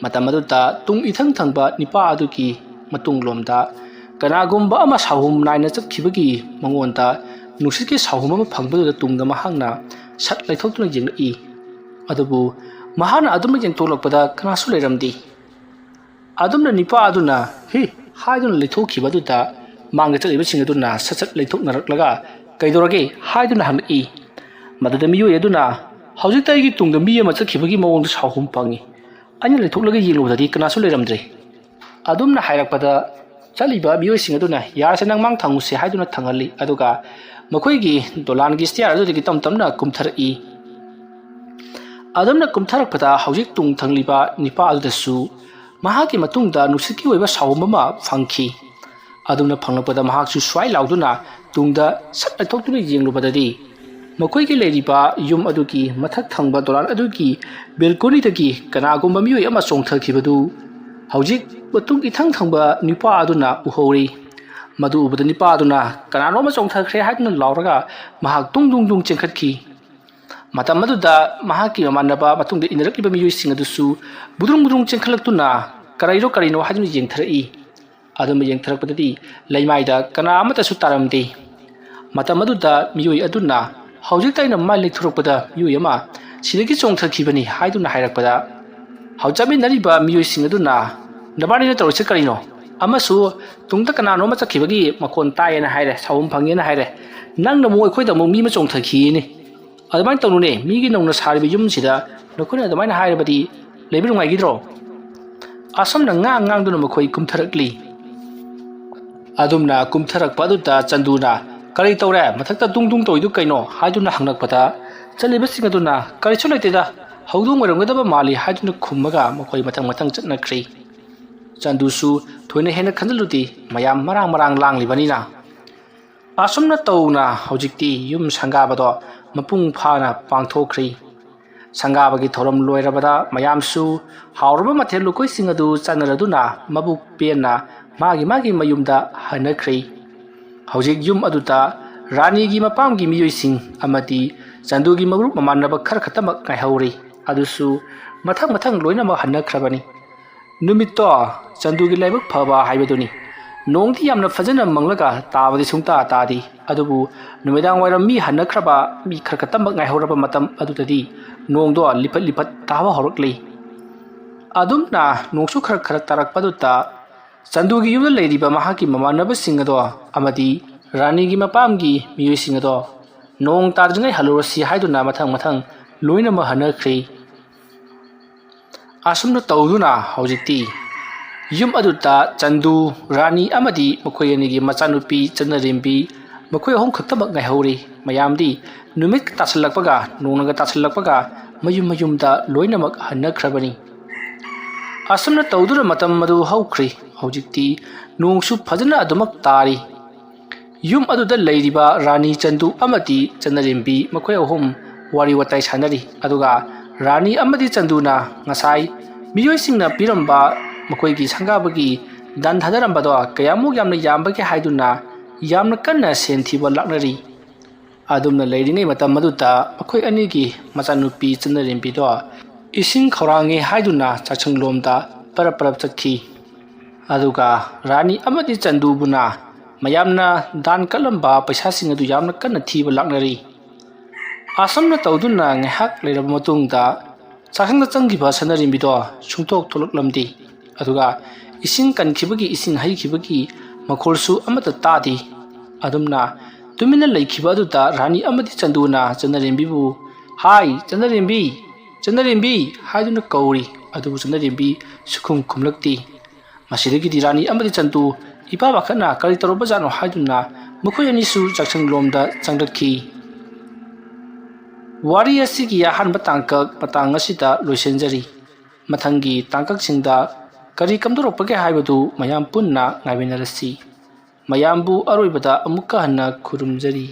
ꯃꯇꯝ ꯑꯗꯨꯗ ꯇꯨꯡ ꯏꯊꯪ ꯊꯪꯕ ꯅꯤꯄꯥ ꯑꯗꯨꯒꯤ ꯃꯇꯨꯡꯂꯣꯝꯗ ꯀꯅꯥꯒꯨꯝꯕ ꯑꯃ ꯁꯥꯍꯨꯝ ꯅꯥꯏꯅ ꯆꯠꯈꯤꯕꯒꯤ ꯃꯉꯣꯟꯗ ꯅꯨꯡꯁꯤꯠꯀꯤ ꯁꯥꯍꯨꯝ ꯑꯃ ꯐꯪꯕꯗꯨꯗ ꯇꯨꯡꯗ ꯃꯍꯥꯛꯅ ꯁꯠ ꯂꯩꯊꯣꯛꯇꯨꯅ ꯌꯦꯡꯂꯛꯏ꯫ ꯑꯗꯨꯕꯨ ꯃꯍꯥꯛꯅ ꯑꯗꯨꯃꯛ ꯌꯦꯡꯊꯣꯛꯂꯛꯄꯗ ꯀꯅꯥꯁꯨ ꯂꯩꯔꯝꯗꯦ꯫ ꯑꯗꯨꯝꯅ ꯅꯤꯄꯥ ꯑꯗꯨꯅ ꯍꯤ ꯍꯥꯏꯗꯨꯅ ꯂꯩꯊꯣꯛꯈꯤꯕ ꯑꯗꯨꯗ ꯃꯥꯡꯗ ꯆꯠꯂꯤꯕꯁꯤꯡ ꯑꯗꯨꯅ ꯁꯠ ꯁꯠ ꯂꯩꯊꯣꯛꯅꯔꯛꯂꯒ ꯀꯩꯗꯧꯔꯒꯦ ꯍꯥꯏꯗꯨꯅ ꯍꯪꯂꯛꯏ꯫ ꯃꯗꯨꯗ ꯃꯤꯑꯣꯏ ꯑꯗꯨꯅ ꯍꯧꯖꯤꯛꯇ ꯑꯩꯒꯤ ꯇꯨꯡꯗ ꯃꯤ ꯑꯃ ꯆꯠꯈꯤꯕꯒꯤ ꯃꯑꯣꯡꯗ ꯁꯥꯍꯨꯝ ꯐꯪꯉꯤ꯫ ꯑꯩꯅ ꯂꯩꯊꯣꯛꯂꯒ ꯌꯦꯡꯂꯨꯕꯗꯗꯤ ꯀꯅꯥꯁꯨ ꯂꯩꯔꯝꯗ꯭ꯔꯦ꯫ ꯑꯗꯨꯝꯅ ꯍꯥꯏꯔꯛꯄꯗ ꯆꯠꯂꯤꯕ ꯃꯤꯑꯣꯏꯁꯤꯡ ꯑꯗꯨꯅ ꯌꯥꯔꯁꯦ ꯅꯪ ꯃꯥꯡ ꯊꯪꯉꯨꯁꯦ ꯍꯥꯏꯗꯨꯅ ꯊꯪꯍꯜꯂꯤ꯫ ꯑꯗꯨꯒ ꯃꯈꯣꯏꯒꯤ ꯗꯣꯂꯥꯟꯒꯤ ꯁ꯭ꯇꯤꯌꯥꯔ ꯑꯗꯨꯗꯒꯤ ꯇꯞ ꯇꯞꯅ ꯀꯨꯝꯊꯔꯛꯏ꯫ ꯑꯗꯨꯝꯅ ꯀꯨꯝꯊꯔꯛꯄꯗ ꯍꯧꯖꯤꯛ ꯇꯨꯡ ꯊꯪꯂꯤꯕ ꯅꯤꯄꯥ ꯑꯗꯨꯗꯁꯨ ꯃꯍꯥꯛꯀꯤ ꯃꯇꯨꯡꯗ ꯅꯨꯡꯁꯤꯠꯀꯤ ꯑꯣꯏꯕ ꯁꯥꯍꯨꯝ ꯑꯃ ꯐꯪꯈꯤ꯫ ꯑꯗꯨꯝꯅ ꯐꯪꯂꯛꯄꯗ ꯃꯍꯥꯛꯁꯨ ꯁ꯭ꯋꯥꯏ ꯂꯥꯎꯗꯨꯅ ꯇꯨꯡꯗ ꯁꯠ ꯂꯩꯊꯣꯛꯇꯨꯅ ꯌꯦꯡꯂꯨꯕꯗꯗꯤ ꯃꯈꯣꯏꯒꯤ ꯂꯩꯔꯤꯕ ꯌꯨꯝ ꯑꯗꯨꯒꯤ ꯃꯊꯛ ꯊꯪꯕ ꯗꯣꯂꯥꯟ ꯑꯗꯨꯒꯤ ꯕꯦꯜꯀꯣꯅꯤꯗꯒꯤ ꯀꯅꯥꯒꯨꯝꯕ ꯃꯤꯑꯣꯏ ꯑꯃ ꯆꯣꯡꯊꯈꯤꯕꯗꯨ ꯍꯧꯖꯤꯛ ꯃꯇꯨꯡ ꯏꯊꯪ ꯊꯪꯕ ꯅꯤꯄꯥ ꯑꯗꯨꯅ ꯎꯍꯧꯔꯤ꯫ ꯃꯗꯨ ꯎꯕꯗ ꯅꯤꯄꯥ ꯑꯗꯨꯅ ꯀꯅꯥꯅꯣ ꯑꯃ ꯆꯣꯡꯊꯈ꯭ꯔꯦ ꯍꯥꯏꯗꯨꯅ ꯂꯥꯎꯔꯒ ꯃꯍꯥꯛ ꯇꯨꯡ ꯗꯨꯡ ꯗꯨꯡ ꯆꯦꯟꯈꯠꯈꯤ꯫ ꯃꯇꯝ ꯑꯗꯨꯗ ꯃꯍꯥꯛꯀꯤ ꯃꯃꯥꯟꯅꯕ ꯃꯇꯨꯡꯗ ꯏꯟꯅꯔꯛꯂꯤꯕ ꯃꯤꯑꯣꯏꯁꯤꯡ ꯑꯗꯨꯁꯨ ꯕꯨꯗ꯭ꯔꯨꯡ ꯕꯨꯗ꯭ꯔꯨꯡ ꯆꯦꯟꯈꯠꯂꯛꯇꯨꯅ ꯀꯔꯤꯅꯣ ꯍꯥꯏꯗꯨꯅ ꯌꯦꯡꯊꯔꯛꯏ꯫ ꯑꯗꯨꯝꯕ ꯌꯦꯡꯊꯔꯛꯄꯗꯗꯤ ꯂꯩꯃꯥꯏꯗ ꯀꯅꯥ ꯑꯃꯠꯇꯁꯨ ꯇꯥꯔꯝꯗꯦ꯫ ꯃꯇꯝ ꯑꯗꯨꯗ ꯃꯤꯑꯣꯏ ꯑꯗꯨꯅ ꯍꯧꯖꯤꯛꯇ ꯑꯩꯅ ꯃꯥꯏ ꯂꯩꯊꯣꯔꯛꯄꯗ ꯃꯤꯑꯣꯏ ꯑꯃ ꯁꯤꯗꯒꯤ ꯆꯣꯡꯊꯈꯤꯕꯅꯤ ꯍꯥꯏꯗꯨꯅ ꯍꯥꯏꯔꯛꯄꯗ ꯆꯠꯃꯤꯟꯅꯔꯤꯕ ꯃꯤꯑꯣꯏꯁꯤꯡ ꯑꯗꯨꯅ ꯅꯕꯥꯅꯤꯅ ꯇꯧꯔꯤꯁꯦ ꯀꯔꯤꯅꯣ? ꯑꯃꯁꯨ ꯇꯨꯡꯗ ꯀꯅꯥꯅꯣ ꯑꯃ ꯆꯠꯈꯤꯕꯒꯤ ꯃꯈꯣꯟ ꯇꯥꯏꯌꯦꯅ ꯍꯥꯏꯔꯦ, ꯁꯥꯍꯨꯝ ꯐꯪꯉꯦꯅ ꯍꯥꯏꯔꯦ, ꯅꯪꯅ ꯑꯃꯨꯛ ꯑꯩꯈꯣꯏꯗ ꯑꯃꯨꯛ ꯃꯤ ꯑꯃ ꯆꯣꯡꯊꯈꯤꯌꯦꯅꯦ꯫ ꯑꯗꯨꯃꯥꯏꯅ ꯇꯧꯅꯨꯅꯦ, ꯃꯤꯒꯤ ꯅꯧꯅ ꯁꯥꯔꯤꯕ ꯌꯨꯝꯁꯤꯗ ꯅꯈꯣꯏꯅ ꯑꯗꯨꯃꯥꯏꯅ ꯍꯥꯏꯔꯕꯗꯤ ꯂꯩꯕ ꯅꯨꯡꯉꯥꯏꯈꯤꯗ꯭ꯔꯣ? ꯑꯁꯨꯝꯅ ꯉꯥꯡꯗꯨꯅ ꯃꯈꯣꯏ ꯀꯨꯝꯊꯔꯛꯂꯤ꯫ ꯑꯗꯨꯝꯅ ꯀꯨꯝꯊꯔꯛꯄ ꯑꯗꯨꯗ ꯆꯟꯗꯨꯅ ꯀꯔꯤ ꯇꯧꯔꯦ ꯃꯊꯛꯇ ꯗꯨꯡ ꯗꯨꯡ ꯇꯧꯏꯗꯨ ꯀꯩꯅꯣ ꯍꯥꯏꯗꯨꯅ ꯍꯪꯂꯛꯄꯗ ꯆꯠꯂꯤꯕꯁꯤꯡ ꯑꯗꯨꯅ ꯀꯔꯤꯁꯨ ꯂꯩꯇꯦꯗ, ꯍꯧꯗꯣꯡ ꯑꯣꯏꯔꯝꯒꯗꯕ ꯃꯥꯜꯂꯤ ꯍꯥꯏꯗꯨꯅ ꯈꯨꯝꯃꯒ ꯃꯈꯣꯏ ꯃꯊꯪ ꯃꯊꯪ ꯆꯠꯅꯈ꯭ꯔꯤ꯫ ꯆꯟꯗꯨꯁꯨ ꯊꯣꯏꯅ ꯍꯦꯟꯅ ꯈꯟꯖꯤꯜꯂꯨꯗꯦ, ꯃꯌꯥꯝ ꯃꯔꯥꯡ ꯃꯔꯥꯡ ꯂꯥꯡꯂꯤꯕꯅꯤꯅ꯫ ꯑꯁꯨꯝꯅ ꯇꯧꯅ ꯍꯧꯖꯤꯛꯇꯤ ꯌꯨꯝ ꯁꯪꯒꯥꯕꯗꯣ ꯃꯄꯨꯡ ꯐꯥꯅ ꯄꯥꯡꯊꯣꯛꯈ꯭ꯔꯤ꯫ ꯁꯪꯒꯥꯕꯒꯤ ꯊꯧꯔꯝ ꯂꯣꯏꯔꯕꯗ ꯃꯌꯥꯝꯁꯨ ꯍꯥꯎꯔꯕ ꯃꯊꯦꯜ ꯂꯨꯀꯣꯏꯁꯤꯡ ꯑꯗꯨ ꯆꯥꯅꯔꯗꯨꯅ ꯃꯕꯨꯛ ꯄꯦꯟꯅ ꯃꯥꯒꯤ ꯃꯌꯨꯝꯗ ꯍꯟꯅꯈ꯭ꯔꯤ꯫ ꯍꯧꯖꯤꯛ ꯌꯨꯝ ꯑꯗꯨꯗ ꯔꯥꯅꯤꯒꯤ ꯃꯄꯥꯝꯒꯤ ꯃꯤꯑꯣꯏꯁꯤꯡ ꯑꯃꯗꯤ ꯆꯟꯗꯨꯒꯤ ꯃꯔꯨꯞ ꯃꯃꯥꯟꯅꯕ ꯈꯔ ꯈꯛꯇꯃꯛ ꯉꯥꯏꯍꯧꯔꯤ꯫ ꯑꯗꯨꯁꯨ ꯃꯊꯪ ꯃꯊꯪ ꯂꯣꯏꯅꯃꯛ ꯍꯟꯅꯈ꯭ꯔꯕꯅꯤ꯫ ꯅꯨꯃꯤꯠꯇꯣ ꯆꯟꯗꯨꯒꯤ ꯂꯥꯏꯕꯛ ꯐꯕ ꯍꯥꯏꯕꯗꯨꯅꯤ꯫ ꯅꯣꯡꯗꯤ ꯌꯥꯝꯅ ꯐꯖꯅ ꯃꯪꯂꯒ ꯇꯥꯕꯗꯤ ꯁꯨꯡꯇꯥ ꯇꯥꯗꯦ꯫ ꯑꯗꯨꯕꯨ ꯅꯨꯃꯤꯗꯥꯡ ꯋꯥꯏꯔꯝ ꯃꯤ ꯍꯟꯅꯈ꯭ꯔꯕ ꯃꯤ ꯈꯔ ꯈꯛꯇꯃꯛ ꯉꯥꯏꯍꯧꯔꯕ ꯃꯇꯝ ꯑꯗꯨꯗꯗꯤ ꯅꯣꯡꯗꯣ ꯂꯤꯐꯠ ꯂꯤꯐꯠ ꯇꯥꯕ ꯍꯧꯔꯛꯂꯤ꯫ ꯑꯗꯨꯝꯅ ꯅꯣꯡꯁꯨ ꯈꯔ ꯈꯔ ꯇꯥꯔꯛꯄꯗꯨꯗ ꯆꯟꯗꯨꯒꯤ ꯌꯨꯝꯗ ꯂꯩꯔꯤꯕ ꯃꯍꯥꯛꯀꯤ ꯃꯃꯥꯟꯅꯕꯁꯤꯡ ꯑꯗꯣ ꯑꯃꯗꯤ ꯔꯥꯅꯤꯒꯤ ꯃꯄꯥꯝꯒꯤ ꯃꯤꯑꯣꯏꯁꯤꯡ ꯑꯗꯣ ꯅꯣꯡ ꯇꯥꯗ꯭ꯔꯤꯉꯩ ꯍꯜꯂꯨꯔꯁꯤ ꯍꯥꯏꯗꯨꯅ ꯃꯊꯪ ꯃꯊꯪ ꯂꯣꯏꯅꯃꯛ ꯍꯟꯅꯈ꯭ꯔꯤ꯫ ꯑꯁꯨꯝꯅ ꯇꯧꯗꯨꯅ ꯍꯧꯖꯤꯛꯇꯤ ꯌꯨꯝ ꯑꯗꯨꯗ ꯆꯟꯗꯨ, ꯔꯥꯅꯤ ꯑꯃꯗꯤ ꯃꯈꯣꯏ ꯑꯅꯤꯒꯤ ꯃꯆꯥꯅꯨꯄꯤ ꯆꯟꯅꯔꯦꯝꯕꯤ ꯃꯈꯣꯏ ꯑꯍꯨꯝ ꯈꯛꯇꯃꯛ ꯉꯥꯏꯍꯧꯔꯤ꯫ ꯃꯌꯥꯝꯗꯤ ꯅꯨꯃꯤꯠ ꯇꯥꯁꯜꯂꯛꯄꯒ ꯅꯣꯡꯅꯒ ꯇꯥꯁꯜꯂꯛꯄꯒ ꯃꯌꯨꯝꯗ ꯂꯣꯏꯅꯃꯛ ꯍꯟꯅꯈ꯭ꯔꯕꯅꯤ꯫ ꯑꯁꯨꯝꯅ ꯇꯧꯗꯨꯅ ꯃꯇꯝ ꯑꯗꯨ ꯍꯧꯈ꯭ꯔꯤ꯫ ꯍꯧꯖꯤꯛꯇꯤ ꯅꯣꯡꯁꯨ ꯐꯖꯅ ꯑꯗꯨꯃꯛ ꯇꯥꯔꯤ꯫ ꯌꯨꯝ ꯑꯗꯨꯗ ꯂꯩꯔꯤꯕ ꯔꯥꯅꯤ, ꯆꯟꯗꯨ ꯑꯃꯗꯤ ꯆꯟꯅꯔꯦꯝꯕꯤ ꯃꯈꯣꯏ ꯑꯍꯨꯝ ꯋꯥꯔꯤ ꯋꯥꯇꯥꯏ ꯁꯥꯟꯅꯔꯤ꯫ ꯑꯗꯨꯒ ꯔꯥꯅꯤ ꯑꯃꯗꯤ ꯆꯟꯗꯨꯅ ꯉꯁꯥꯏ ꯃꯤꯑꯣꯏꯁꯤꯡꯅ ꯄꯤꯔꯝꯕ ꯃꯈꯣꯏꯒꯤ ꯁꯪꯒꯥꯕꯒꯤ ꯗꯥꯟ ꯊꯥꯗꯔꯝꯕꯗꯣ ꯀꯌꯥꯃꯨꯛ ꯌꯥꯝꯅ ꯌꯥꯝꯕꯒꯦ ꯍꯥꯏꯗꯨꯅ ꯌꯥꯝꯅ ꯀꯟꯅ ꯁꯦꯟ ꯊꯤꯕ ꯂꯥꯛꯅꯔꯤ꯫ ꯑꯗꯨꯝꯅ ꯂꯩꯔꯤꯉꯩ ꯃꯇꯝ ꯑꯗꯨꯗ ꯃꯈꯣꯏ ꯑꯅꯤꯒꯤ ꯃꯆꯥꯅꯨꯄꯤ ꯆꯟꯅꯔꯦꯝꯕꯤꯗꯣ ꯏꯁꯤꯡ ꯈꯧꯔꯥꯡꯉꯦ ꯍꯥꯏꯗꯨꯅ ꯆꯥꯛꯁꯪꯂꯣꯝꯗ ꯄꯔꯞ ꯄꯔꯞ ꯆꯠꯈꯤ꯫ ꯑꯗꯨꯒ ꯔꯥꯅꯤ ꯑꯃꯗꯤ ꯆꯟꯗꯨꯕꯨꯅ ꯃꯌꯥꯝꯅ ꯗꯥꯟ ꯀꯠꯂꯝꯕ ꯄꯩꯁꯥꯁꯤꯡ ꯑꯗꯨ ꯌꯥꯝꯅ ꯀꯟꯅ ꯊꯤꯕ ꯂꯥꯛꯅꯔꯤ꯫ ꯑꯁꯨꯝꯅ ꯇꯧꯗꯨꯅ ꯉꯥꯏꯍꯥꯛ ꯂꯩꯔꯕ ꯃꯇꯨꯡꯗ ꯆꯥꯛꯁꯪꯗ ꯆꯪꯈꯤꯕ ꯁꯅꯔꯤꯝꯕꯤꯗꯣ ꯁꯨꯡꯊꯣꯛ ꯊꯣꯛꯂꯛꯂꯝꯗꯦ ꯑꯗꯨꯒ ꯏꯁꯤꯡ ꯀꯟꯈꯤꯕꯒꯤ ꯏꯁꯤꯡ ꯍꯩꯈꯤꯕꯒꯤ ꯃꯈꯣꯜꯁꯨ ꯑꯃꯠꯇ ꯇꯥꯗꯦ ꯑꯗꯨꯝꯅ ꯇꯨꯃꯤꯟꯅ ꯂꯩꯈꯤꯕ ꯑꯗꯨꯗ ꯔꯥꯅꯤ ꯑꯃꯗꯤ ꯆꯟꯗꯨꯅ ꯆꯅꯔꯦꯝꯕꯤꯕꯨ ꯍꯥꯏ ꯆꯅꯔꯦꯝꯕꯤ ꯍꯥꯏꯗꯨꯅ ꯀꯧꯔꯤ ꯑꯗꯨꯕꯨ ꯆꯅꯔꯦꯝꯕꯤ ꯁꯨꯈꯨꯝ ꯈꯨꯝꯂꯛꯇꯦ ꯃꯁꯤꯗꯒꯤꯗꯤ ꯔꯥꯅꯤ ꯑꯃꯗꯤ ꯆꯟꯗꯨ ꯏꯄꯥ ꯄꯥꯈꯠꯅ ꯀꯔꯤ ꯇꯧꯔꯕꯖꯥꯠꯅꯣ ꯍꯥꯏꯗꯨꯅ ꯃꯈꯣꯏ ꯑꯅꯤꯁꯨ ꯆꯥꯛꯁꯪꯂꯣꯝꯗ ꯆꯪꯂꯛꯈꯤ ꯋꯥꯔꯤ ꯑꯁꯤꯒꯤ ꯑꯍꯥꯟꯕ ꯇꯥꯡꯀꯛ ꯃꯇꯥꯡ ꯑꯁꯤꯗ ꯂꯣꯏꯁꯤꯟꯖꯔꯤ ꯃꯊꯪꯒꯤ ꯇꯥꯡꯀꯛꯁꯤꯡꯗ ꯀꯔꯤ ꯀꯝꯗꯧꯔꯛꯄꯒꯦ ꯍꯥꯏꯕꯗꯨ ꯃꯌꯥꯝ ꯄꯨꯟꯅ ꯉꯥꯏꯃꯤꯟꯅꯔꯁꯤ ꯃꯌꯥꯝꯕꯨ ꯑꯔꯣꯏꯕꯗ ꯑꯃꯨꯛꯀ ꯍꯟꯅ ꯈꯨꯔꯨꯝꯖꯔꯤ